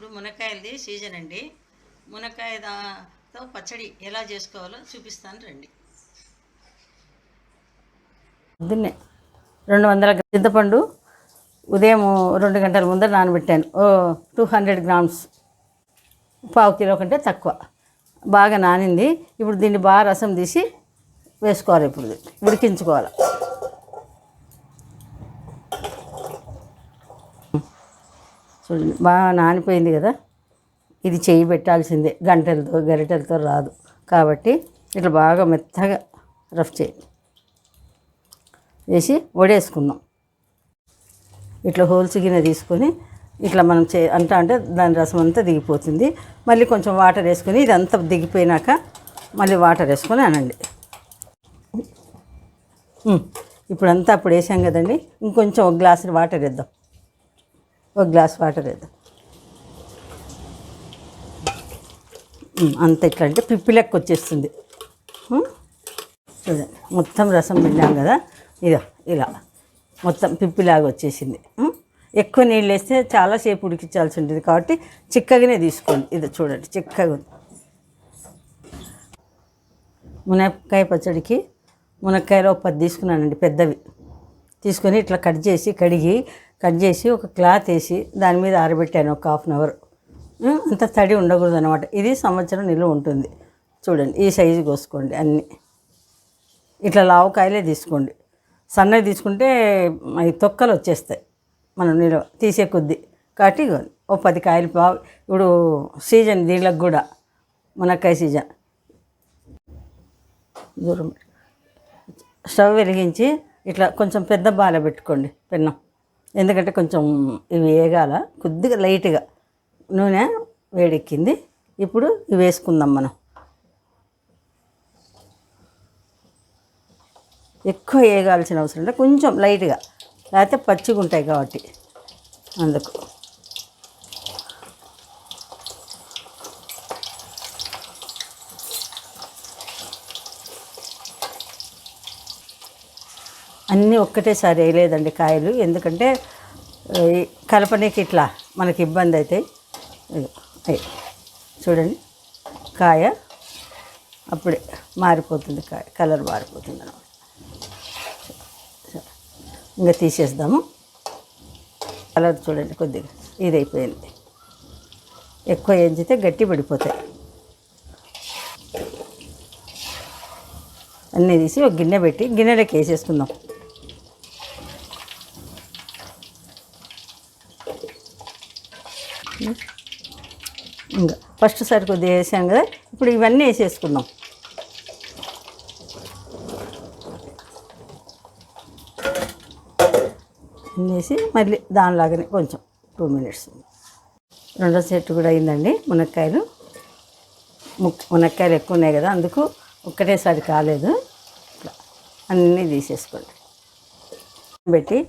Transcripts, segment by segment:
ఇప్పుడు మునక్కాయలది సీజన్ అండి. మునక్కాయతో పచ్చడి ఎలా చేసుకోవాలో చూపిస్తాను రండి. పొద్దున్నే 200 చింతపండు ఉదయం 2 గంటల ముందర నానబెట్టాను. 200 గ్రామ్స్, పావు కిలో కంటే తక్కువ. బాగా నానింది. ఇప్పుడు దీన్ని బాగా రసం తీసి వేసుకోవాలి. ఇప్పుడు ఉడికించుకోవాలి. చూడండి, బాగా నానిపోయింది కదా. ఇది చెయ్యి పెట్టాల్సిందే, గంటలతో గరిటెలతో రాదు. కాబట్టి ఇట్లా బాగా మెత్తగా రఫ్ చేయండి. వేసి వడేసుకుందాం. ఇట్లా హోల్స్ గిన్నె తీసుకొని ఇట్లా మనం అంటే దాని రసం అంతా దిగిపోతుంది. మళ్ళీ కొంచెం వాటర్ వేసుకొని ఇదంతా దిగిపోయినాక మళ్ళీ వాటర్ వేసుకొని అనండి. ఇప్పుడంతా అప్పుడు వేసాం కదండి, ఇంకొంచెం ఒక గ్లాసు వాటర్ వేద్దాం. ఒక గ్లాస్ వాటర్ వేద్దాం. అంత ఇట్లా అంటే పిప్పి లెక్క వచ్చేస్తుంది. చూడండి, మొత్తం రసం పిండాం కదా, ఇదో ఇలా మొత్తం పిప్పిలాగా వచ్చేసింది. ఎక్కువ నీళ్ళు వేస్తే చాలాసేపు ఉడికించాల్సి ఉంటుంది. కాబట్టి చిక్కగానే తీసుకోండి. ఇది చూడండి, చిక్కగా ఉంది. మునక్కాయ పచ్చడికి మునక్కాయలు 10 తీసుకున్నానండి, పెద్దవి తీసుకొని ఇట్లా కట్ చేసి ఒక క్లాత్ వేసి దాని మీద ఆరబెట్టాను ఒక ½ అవర్. అంత తడి ఉండకూడదు అనమాట. ఇది సంవత్సరం నిల్వ ఉంటుంది. చూడండి, ఈ సైజు కోసుకోండి. అన్నీ ఇట్లా లావుకాయలే తీసుకోండి. సన్నవి తీసుకుంటే అవి తొక్కలు వచ్చేస్తాయి మనం నిల్వ తీసే కొద్దీ. కాబట్టి ఓ 10 కాయలు ఇప్పుడు సీజన్ దీళ్ళకి కూడా, మునక్కాయ సీజన్. దూరం స్టవ్ వెలిగించి ఇట్లా కొంచెం పెద్ద బాల పెట్టుకోండి పెన్నం. ఎందుకంటే కొంచెం ఇవి వేగాల. కొద్దిగా లైట్గా నూనె వేడెక్కింది. ఇప్పుడు ఇవి వేసుకుందాం మనం. ఎక్కువ వేగాల్సిన అవసరం లేదు, కొంచెం లైట్గా, లేకపోతే పచ్చిగా ఉంటాయి కాబట్టి అందుకు. అన్నీ ఒక్కటేసారి వేయలేదండి కాయలు, ఎందుకంటే కలపనీకి ఇట్లా మనకి ఇబ్బంది అవుతాయి. చూడండి, కాయ అప్పుడే మారిపోతుంది, కాయ కలర్ మారిపోతుంది అన్నమాట. ఇంకా తీసేద్దాము. కలర్ చూడండి, కొద్దిగా ఇది అయిపోయింది. ఎక్కువ ఎంచితే గట్టి పడిపోతాయి. అన్నీ తీసి ఒక గిన్నె పెట్టి గిన్నెలోకి వేసేసుకుందాం. ఇంకా ఫస్ట్ సారి కొద్దిగా వేసాం కదా, ఇప్పుడు ఇవన్నీ వేసేసుకుందాం. వేసి మళ్ళీ దానిలాగానే కొంచెం 2 మినిట్స్. రెండో సెట్ కూడా అయిందండి. మునక్కాయలు ఎక్కువ ఉన్నాయి కదా, అందుకు ఒక్కటేసారి కాలేదు. ఇట్లా అన్నీ తీసేసుకోండి. పెట్టి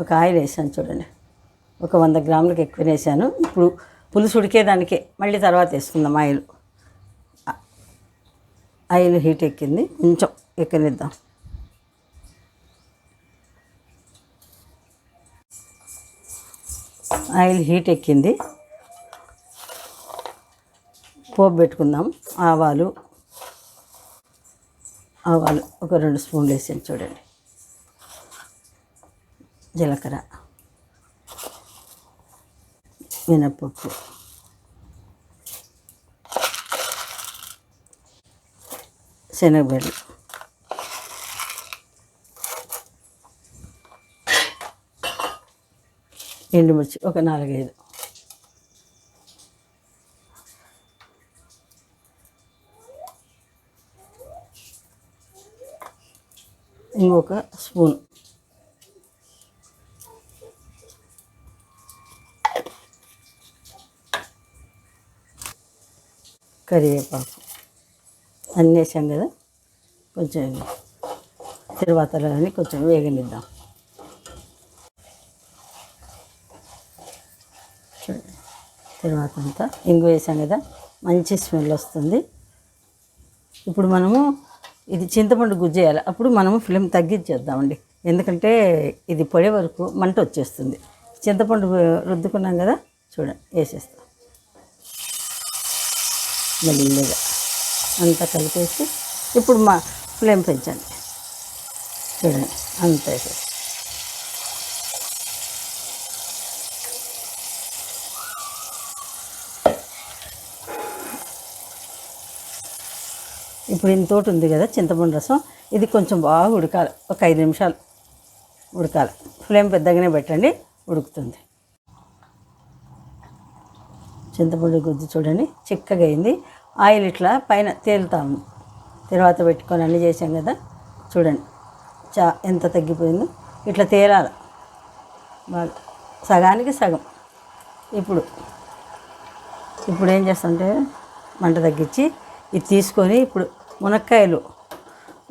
ఒక ఆయిల్ వేసాను చూడండి, ఒక 100 గ్రాములకు ఎక్కువ వేసాను. ఇప్పుడు పులుసు ఉడికేదానికే మళ్ళీ తర్వాత వేసుకుందాం ఆయిల్. ఆయిల్ హీట్ ఎక్కింది, కొంచెం ఎక్కనిద్దాం. ఆయిల్ హీట్ ఎక్కింది, పోపు పెట్టుకుందాం. ఆవాలు ఒక 2 స్పూన్లు వేసాను చూడండి. జీలకర్ర, మినప్పప్పు, శనగబెల్లు, ఎండుమిర్చి ఒక 4-5, ఇంకొక స్పూన్ కరివేపాకు. అన్నీ వేసాం కదా, కొంచెం తిరువాతలని కొంచెం వేగనిద్దాం. తర్వాత అంతా ఇంగు వేసాం కదా, మంచి స్మెల్ వస్తుంది. ఇప్పుడు మనము ఇది చింతపండు గుజ్జేయాలి. అప్పుడు మనము ఫ్లేమ్ తగ్గించేద్దామండి, ఎందుకంటే ఇది పొడే వరకు మంట వచ్చేస్తుంది. చింతపండు రుద్దుకున్నాం కదా, చూడండి వేసేస్తాం. మెల్లిగా అంతా కలిపేసి ఇప్పుడు మా ఫ్లేమ్ పెంచండి. చూడండి అంత వేసేసి ఇప్పుడు ఇంతోటి ఉంది కదా చింతపండు రసం, ఇది కొంచెం బాగా ఉడకాలి. ఒక 5 నిమిషాలు ఉడకాలి. ఫ్లేమ్ పెద్దగానే పెట్టండి, ఉడుకుతుంది. చింతపండు గుజ్జు చూడండి చిక్కగా అయింది. ఆయిల్ ఇట్లా పైన తేలుతా ఉంది. తర్వాత పెట్టుకొని అన్నీ చేసాం కదా, చూడండి ఎంత తగ్గిపోయిందో. ఇట్లా తేలాలి బాగా, సగానికి సగం. ఇప్పుడు ఏం చేస్తామంటే మంట తగ్గించి ఇది తీసుకొని ఇప్పుడు మునక్కాయలు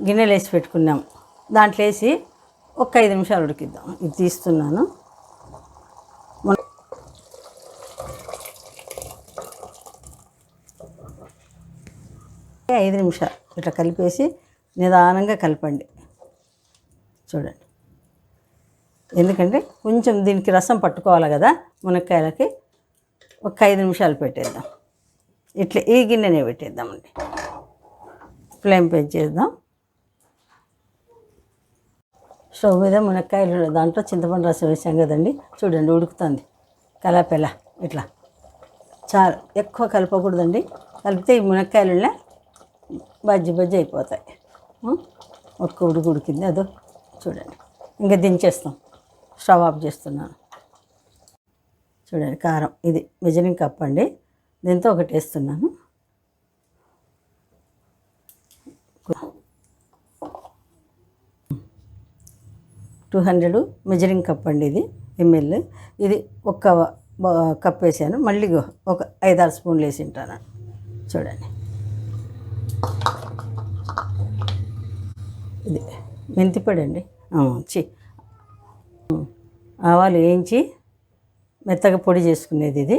గిన్నెలు వేసి పెట్టుకున్నాము, దాంట్లో వేసి ఒక 5 నిమిషాలు ఉడికిద్దాం. ఇది తీస్తున్నాను. 5 నిమిషాలు ఇట్లా కలిపేసి నిదానంగా కలపండి. చూడండి, ఎందుకంటే కొంచెం దీనికి రసం పట్టుకోవాలి కదా మునక్కాయలకి. ఒక 5 నిమిషాలు పెట్టేద్దాం. ఇట్లా ఈ గిన్నెనే పెట్టేద్దామండి. ఫ్లేమ్ పెంచేద్దాం. స్టవ్ మీద మునక్కాయలు దాంట్లో చింతపండు రసం వేసాం కదండి, చూడండి ఉడుకుతుంది కలపెల. ఇట్లా చాలా ఎక్కువ కలపకూడదండి, కలిపితే ఈ మునక్కాయలున్నా బజ్జి అయిపోతాయి. ఒక్క ఉడికింది అదో చూడండి. ఇంకా దించేస్తాం. స్టవ్ ఆఫ్ చేస్తున్నాను. చూడండి కారం, ఇది మెజరింగ్ కప్ అండి, దీంతో ఒకటి వేస్తున్నాను. 200 మెజరింగ్ కప్ అండి, ఇది ఎంఎల్. ఇది ఒక కప్ వేసాను. మళ్ళీ ఒక 5-6 స్పూన్లు వేసి ఉంటాను. చూడండి, ఇది మెంతిపొడి అండి. ఆవాలు వేయించి మెత్తగా పొడి చేసుకునేది ఇది.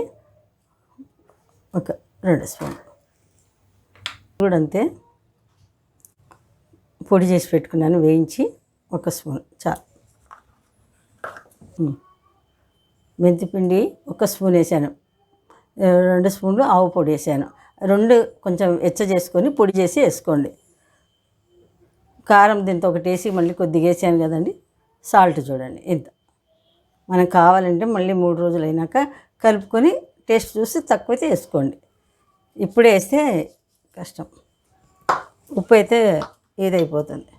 ఒక 2 స్పూన్లు కూడా అంతే పొడి చేసి పెట్టుకున్నాను, వేయించి 1 స్పూన్ చాలు. మెంతిపిండి 1 స్పూన్ వేసాను. 2 స్పూన్లు ఆవు పొడి వేసాను. 2 కొంచెం చేసుకొని పొడి చేసి వేసుకోండి. కారం దీంతో ఒకటి వేసి మళ్ళీ కొద్దిగా వేసాను కదండి. సాల్ట్ చూడండి ఇంత. మనం కావాలంటే మళ్ళీ 3 రోజులు అయినాక కలుపుకొని టేస్ట్ చూసి తక్కువైతే వేసుకోండి. ఇప్పుడే వేస్తే కష్టం. ఉప్పు అయితే ఇదైపోతుంది.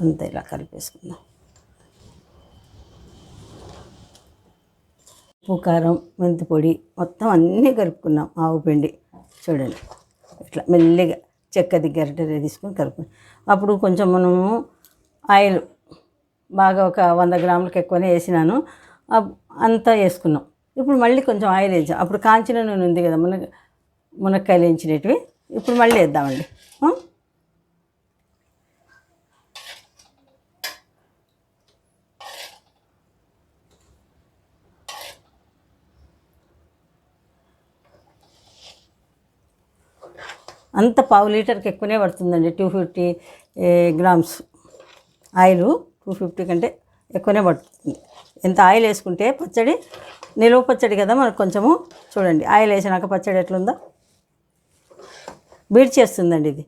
అంతే ఇలా కలిపేసుకుందాం. ఉప్పు, కారం, మెంతి పొడి మొత్తం అన్నీ కలుపుకున్నాం. ఆవు పిండి చూడండి ఇట్లా మెల్లిగా చెక్కది గరిటె తీసుకొని కలుపుకుని, అప్పుడు కొంచెం మనము ఆయిల్ బాగా ఒక 100 గ్రాములకు ఎక్కువనే వేసినాను, అంతా వేసుకున్నాం. ఇప్పుడు మళ్ళీ కొంచెం ఆయిల్ వేసాం. అప్పుడు కాంచిన నూనె ఉంది కదా మునక్కాయలు వేయించినవి, ఇప్పుడు మళ్ళీ వేద్దామండి. అంత 1/2 లీటర్కి ఎక్కువనే పడుతుందండి. 250 గ్రామ్స్ ఆయిల్, 250 కంటే ఎక్కువనే పడుతుంది. ఎంత ఆయిల్ వేసుకుంటే పచ్చడి నిలువ పచ్చడి కదా మనకు కొంచెము. చూడండి ఆయిల్ వేసినాక పచ్చడి ఎట్లుందో, బీట్ చేస్తుందండి ఇది.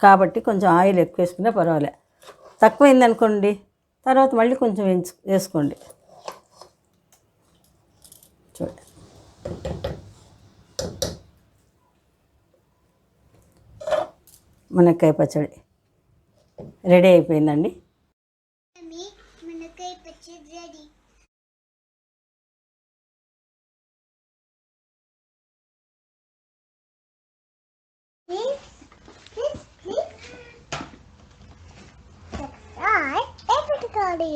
కాబట్టి కొంచెం ఆయిల్ ఎక్కువ వేసుకున్నా పర్వాలే. తక్కువైందనుకోండి తర్వాత మళ్ళీ కొంచెం వేసుకోండి. చూడండి మునక్కాయ పచ్చడి రెడీ అయిపోయిందండి. మునక్కాయ పచ్చడి రెడీ. Subscribe everybody.